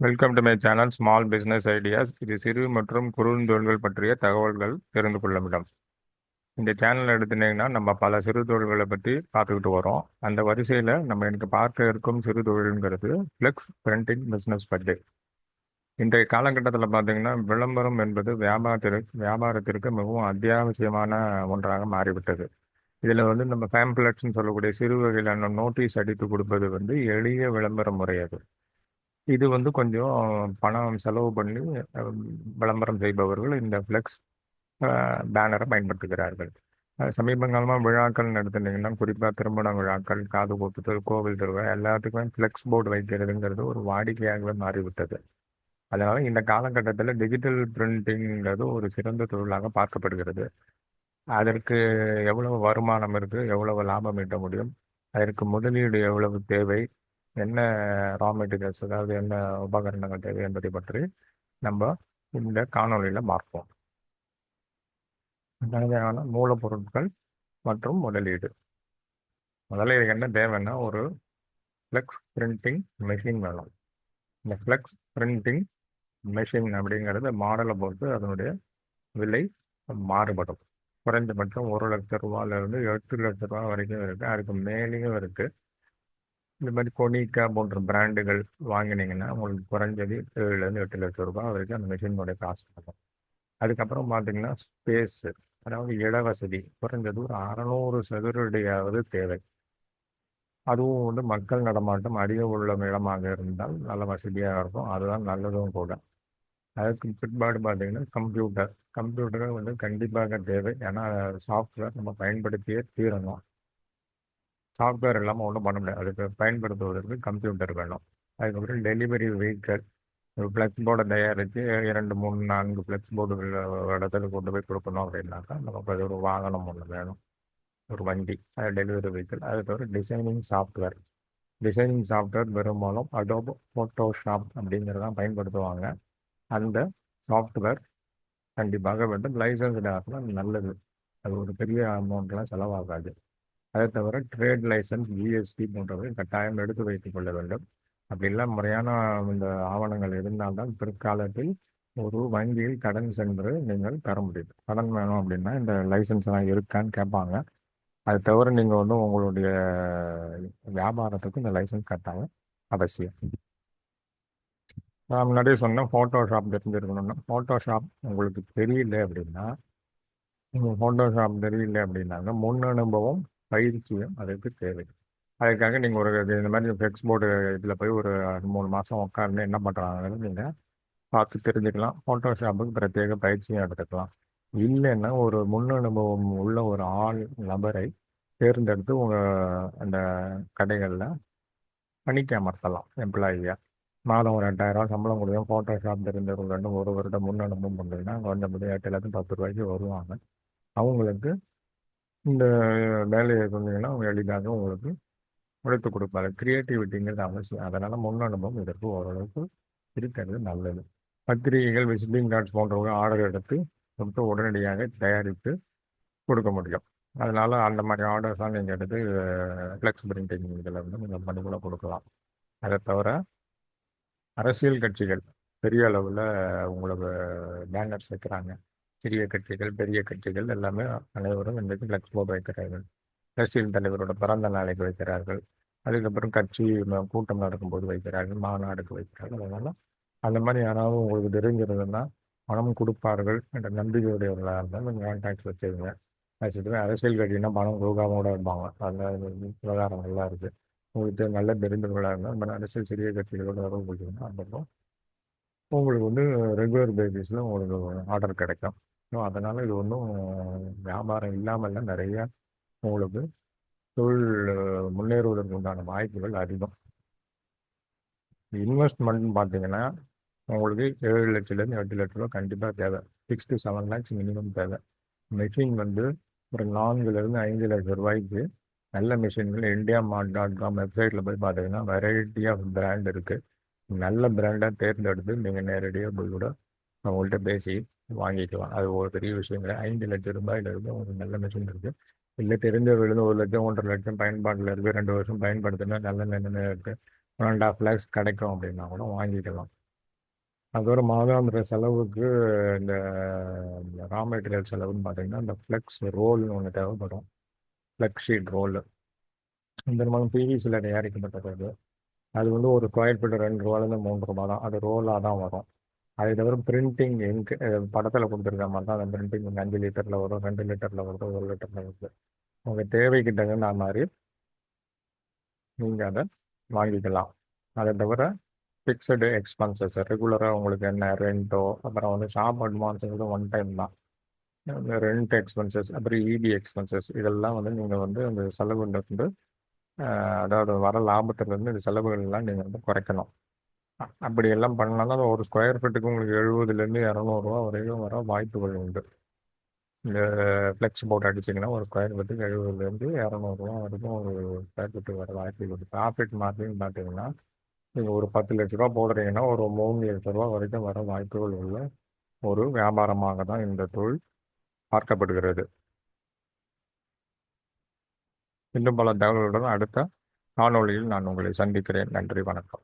Welcome to my channel small business ideas. இது சிறு மற்றும் குறுந்தொழில்கள் பற்றிய தகவல்கள் தெரிந்து கொள்ளும் இடம். இந்த சேனல் எடுத்துட்டீங்கன்னா நம்ம பல சிறு தொழில்களை பற்றி பார்த்துக்கிட்டு வரோம். அந்த வரிசையில் நம்ம எனக்கு பார்க்க இருக்கும் சிறு தொழில்ங்கிறது ஃப்ளெக்ஸ் பிரிண்டிங் பிஸ்னஸ் பற்றி. இன்றைய காலகட்டத்தில் பார்த்தீங்கன்னா விளம்பரம் என்பது வியாபாரத்திற்கு மிகவும் அத்தியாவசியமான ஒன்றாக மாறிவிட்டது. இதில் நம்ம பேம்ப்ளெட்ஸ்னு சொல்லக்கூடிய சிறு வகையிலான நோட்டீஸ் அடித்து கொடுப்பது எளிய விளம்பர முறை அது. இது கொஞ்சம் பணம் செலவு பண்ணி அஹ், விளம்பரம் செய்பவர்கள் இந்த ஃப்ளெக்ஸ் பேனரை பயன்படுத்துகிறார்கள். சமீப காலமாக விழாக்கள் நடத்துனீங்கன்னா குறிப்பாக திருமண விழாக்கள், காது குத்துதல், கோவில் திருவிழா எல்லாத்துக்குமே ஃப்ளெக்ஸ் போர்டு வைக்கிறதுங்கிறது ஒரு வாடிக்கையாகவே மாறிவிட்டது. அதனால இந்த காலகட்டத்தில் டிஜிட்டல் பிரிண்டிங்கிறது ஒரு சிறந்த தொழிலாக பார்க்கப்படுகிறது. அதற்கு எவ்வளவு வருமானம் இருக்கு, எவ்வளவு லாபம் ஈட்ட முடியும், அதற்கு முதலீடு எவ்வளவு தேவை, என்ன ரா மெட்டீரியல்ஸ் அதாவது என்ன உபகரணங்கள் தேவை என்பதை பற்றி நம்ம இந்த காணொளியில் பார்ப்போம். தேவையான மூலப்பொருட்கள் மற்றும் முதலீடு. முதல்ல இதுக்கு என்ன தேவைன்னா ஒரு ஃப்ளெக்ஸ் பிரிண்டிங் மெஷின் வேணும். இந்த ஃப்ளெக்ஸ் பிரிண்டிங் மெஷின் அப்படிங்கிறது மாடலை பொறுத்து அதனுடைய விலை மாறுபடும். குறைந்தபட்சம் 1 லட்ச ரூபாயிலிருந்து 8 லட்ச ரூபா வரைக்கும் இருக்குது, அதுக்கு மேலேயும் இருக்குது. இந்த மாதிரி கொனிக்கா போன்ற பிராண்டுகள் வாங்கினீங்கன்னா உங்களுக்கு குறைஞ்சது 7 லேருந்து 8 லட்சம் ரூபாய் வரைக்கும் அந்த மிஷினோட காஸ்ட் ஆகும். அதுக்கப்புறம் பார்த்தீங்கன்னா ஸ்பேஸ், அதாவது இட வசதி, குறைஞ்சது ஒரு 600 சதுரடியாவது தேவை. அதுவும் மக்கள் நடமாட்டம் அதிக உள்ள இடமாக இருந்தால் நல்ல வசதியாக இருக்கும், அதுதான் நல்லதும் கூட. அதுக்கு பிற்பாடு பார்த்தீங்கன்னா கம்ப்யூட்டர் கண்டிப்பாக தேவை. ஏன்னா சாஃப்ட்வேர் நம்ம பயன்படுத்தியே தீரணும். சாஃப்ட்வேர் இல்லாமல் ஒன்றும் பண்ண முடியாது. அதுக்கு பயன்படுத்துவதற்கு கம்ப்யூட்டர் வேணும். அதுக்கப்புறம் டெலிவரி வெஹிக்கிள், ஒரு ஃப்ளெக்ஸ் போர்டை தயாரித்து 2 3 4 ஃப்ளெக்ஸ் போர்டுகள் இடத்துல கொண்டு போய் கொடுக்கணும் அப்படின்னாக்கா நமக்கு அது ஒரு வாகனம் ஒன்று வேணும், ஒரு வண்டி, அது டெலிவரி வெஹிக்கிள். அது தவிர டிசைனிங் சாஃப்ட்வேர் பெரும்பாலும் அடோப் ஃபோட்டோஷாப் அப்படிங்கிறதான் பயன்படுத்துவாங்க. அந்த சாஃப்ட்வேர் கண்டிப்பாக லைசன்ஸ்டாக இருந்தால் நல்லது. அது ஒரு பெரிய அமௌண்ட்லாம் செலவாகாது. அதை தவிர ட்ரேட் லைசன்ஸ், ஜிஎஸ்டி போன்றவை கட்டாயம் எடுத்து வைத்துக் கொள்ள வேண்டும். அப்படிலாம் முறையான இந்த ஆவணங்கள் இருந்தால்தான் பிற்காலத்தில் ஒரு வங்கியில் கடன் சென்று நீங்கள் தர முடியும். கடன் வேணும் அப்படின்னா இந்த லைசன்ஸ் எல்லாம் இருக்கான்னு கேட்பாங்க. அது தவிர நீங்கள் உங்களுடைய வியாபாரத்துக்கு இந்த லைசன்ஸ் கட்டாயம் அவசியம். நான் முன்னாடியே சொன்னேன், ஃபோட்டோஷாப் தெரிஞ்சிருக்கணும்னா. ஃபோட்டோஷாப் உங்களுக்கு தெரியல அப்படின்னா ஃபோட்டோஷாப் தெரியல அப்படின்னாங்க முன் அனுபவம், பயிற்சியும் அதுக்கு தேவை. அதுக்காக நீங்கள் இந்த மாதிரி ஃப்ளெக்ஸ் போர்டு இதில் போய் ஒரு 3 மாதம் உட்கார்ந்து என்ன பண்ணுறாங்கன்னு நீங்கள் பார்த்து தெரிஞ்சுக்கலாம். ஃபோட்டோஷாப்புக்கு பிரத்யேக பயிற்சியும் எடுத்துக்கலாம். இல்லைன்னா ஒரு முன் அனுபவம் உள்ள ஒரு நபரை தேர்ந்தெடுத்து உங்கள் அந்த கடைகளில் பணிக்கு அமர்த்தலாம் எம்ப்ளாயியாக. மாதம் ஒரு 8000 சம்பளம் கொடுக்கும். ஃபோட்டோஷாப் தெரிஞ்சவங்க 1 வருடம் முன் அனுபவம் பண்ணுறீங்கன்னா குறைஞ்சபடி 8 10 ரூபாய்க்கு வருவாங்க. அவங்களுக்கு இந்த வேலையை சொன்னீங்கன்னா அவங்க எளிதாக உங்களுக்கு உழைத்து கொடுப்பாரு. கிரியேட்டிவிட்டிங்கிறது அவசியம். அதனால் முன் அனுபவம் இதற்கு ஓரளவுக்கு இருக்கிறது நல்லது. பத்திரிகைகள், விசிட்டிங் கார்ட்ஸ் போன்றவங்க ஆர்டர் எடுத்து உடனடியாக தயாரித்து கொடுக்க முடியும். அதனால் அந்த மாதிரி ஆர்டர்ஸ்லாம் நீங்கள் எடுத்து ஃப்ளெக்ஸ் பிரிண்டிங் இதில் நீங்கள் பண்ணி கூட கொடுக்கலாம். அதை தவிர அரசியல் கட்சிகள் பெரிய அளவில் உங்களுக்கு பேனர்ஸ் வைக்கிறாங்க. சிறிய கட்சிகள், பெரிய கட்சிகள் எல்லாமே அனைவரும் இன்றைக்கு ஃப்ளெக்ஸ் போர்டு வைக்கிறார்கள். அரசியல் தலைவரோட பிறந்த நாளைக்கு வைக்கிறார்கள். அதுக்கப்புறம் கட்சி கூட்டம் நடக்கும்போது வைக்கிறார்கள், மாநாடுக்கு வைக்கிறார்கள். அதனால் அந்த மாதிரி யாராவது உங்களுக்கு தெரிஞ்சிருந்ததுன்னா பணம் கொடுப்பார்கள் என்ற நம்பிக்கையுடையவர்களாக இருந்தால் நீங்கள் கான்டாக்ட்ஸ் வச்சுருங்க. வச்சுட்டு அரசியல் கட்சினா பணம் கொடுக்காம கூட இருப்பாங்க. அதில் விவகாரங்கள்லாம் இருக்குது. உங்களுக்கு நல்ல தெரிந்தவர்களாக இருந்தால் இந்த மாதிரி அரசியல் சிறிய கட்சிகளோட தொடர்பு கொள்வீங்கன்னா அப்போ உங்களுக்கு ரெகுலர் பேசிஸில் உங்களுக்கு ஆர்டர் கிடைக்கும். ஸோ அதனால் இது ஒன்றும் வியாபாரம் இல்லாமல் நிறைய உங்களுக்கு தொழில் முன்னேறுவதற்கு உண்டான வாய்ப்புகள் அதிகம். இன்வெஸ்ட்மெண்ட்னு பார்த்தீங்கன்னா உங்களுக்கு 7 லட்சத்துலேருந்து 8 லட்ச ரூபா கண்டிப்பாக தேவை. 6 to 7 lakhs மினிமம் தேவை. மெஷின் ஒரு 4 லேருந்து 5 லட்ச ரூபாய்க்கு நல்ல மெஷின்கள் indiaMart.com வெப்சைட்டில் போய் பார்த்தீங்கன்னா வெரைட்டி ஆஃப் பிராண்ட் இருக்குது. நல்ல பிராண்டாக தேர்ந்தெடுத்து நீங்கள் நேரடியாக போய் கூட அவங்கள்ட்ட பேசி வாங்கிக்கலாம். அது ஒரு பெரிய விஷயம் இல்லை. 5 லட்ச ரூபாயிலிருந்து உங்களுக்கு நல்ல மிஷின் இருக்குது. இல்லை தெரிஞ்சவர்களுக்கு 1 லட்சம் 1.5 லட்சம் பயன்பாட்டில் இருக்குது, 2 வருஷம் பயன்படுத்தினா நல்ல நிலைமையாக இருக்குது, 1.5 lakhs கிடைக்கும் அப்படின்னா கூட வாங்கிக்கலாம். அதோட மாதாந்திர செலவுக்கு இந்த ரா மெட்டீரியல் செலவுன்னு பார்த்தீங்கன்னா இந்த ஃப்ளெக்ஸ் ரோல்னு ஒன்று தேவைப்படும். ஃப்ளெக்ஸ் ஷீட் ரோல் இந்த மாதிரி பிவிசியில் தயாரிக்கப்பட்டது அது. அது வந்து ஒரு ஸ்கொயர் ஃபீட் ரூபாலேருந்து ரூபா தான். அது ரோலாக தான் வரும். அதை தவிர பிரிண்டிங் இங்க் படத்தில் கொடுத்துருக்க மாதிரி தான் அந்த பிரிண்டிங் 5 லிட்டரில் வரும், 2 லிட்டரில் வரும், 1 லிட்டரில் வருது. உங்கள் தேவைக்கு தகுந்த மாதிரி நீங்கள் அதை வாங்கிக்கலாம். அதை தவிர ஃபிக்ஸடு எக்ஸ்பென்சஸ் ரெகுலராக உங்களுக்கு என்ன ரெண்ட்டோ, அப்புறம் வந்து ஷாப் அட்வான்ஸுங்கிறது ஒன் டைம் தான். இந்த ரெண்ட் எக்ஸ்பென்சஸ், அப்புறம் இபி எக்ஸ்பென்சஸ் இதெல்லாம் வந்து நீங்கள் வந்து அந்த செலவுல இருந்து அதாவது வர லாபத்திலிருந்து இந்த செலவுகள் எல்லாம் நீங்கள் வந்து குறைக்கணும். அப்படி எல்லாம் பண்ணலாம் தான் ஒரு ஸ்கொயர் ஃபீட்டுக்கு உங்களுக்கு 70லேருந்து 200 ரூபா வரைக்கும் வர வாய்ப்புகள் உண்டு. இந்த ஃப்ளெக்ஸ் போட்டு அடிச்சிங்கன்னா ஒரு ஸ்கொயர் ஃபீட்டுக்கு 70லேருந்து 200 ரூபா வரைக்கும் ஒரு ஸ்கொயர் ஃபீட்டுக்கு வர வாய்ப்புகள் இருக்குது. ப்ராஃபிட் மார்ஜின் பார்த்தீங்கன்னா நீங்கள் ஒரு 10 லட்ச ரூபா போடுறீங்கன்னா ஒரு 3 லட்ச ரூபா வரைக்கும் வர வாய்ப்புகள் உள்ள ஒரு வியாபாரமாக தான் இந்த தொழில் பார்க்கப்படுகிறது. இன்னும் பல தகவல்களுடன் அடுத்த காணொளியில் நான் உங்களை சந்திக்கிறேன். நன்றி, வணக்கம்.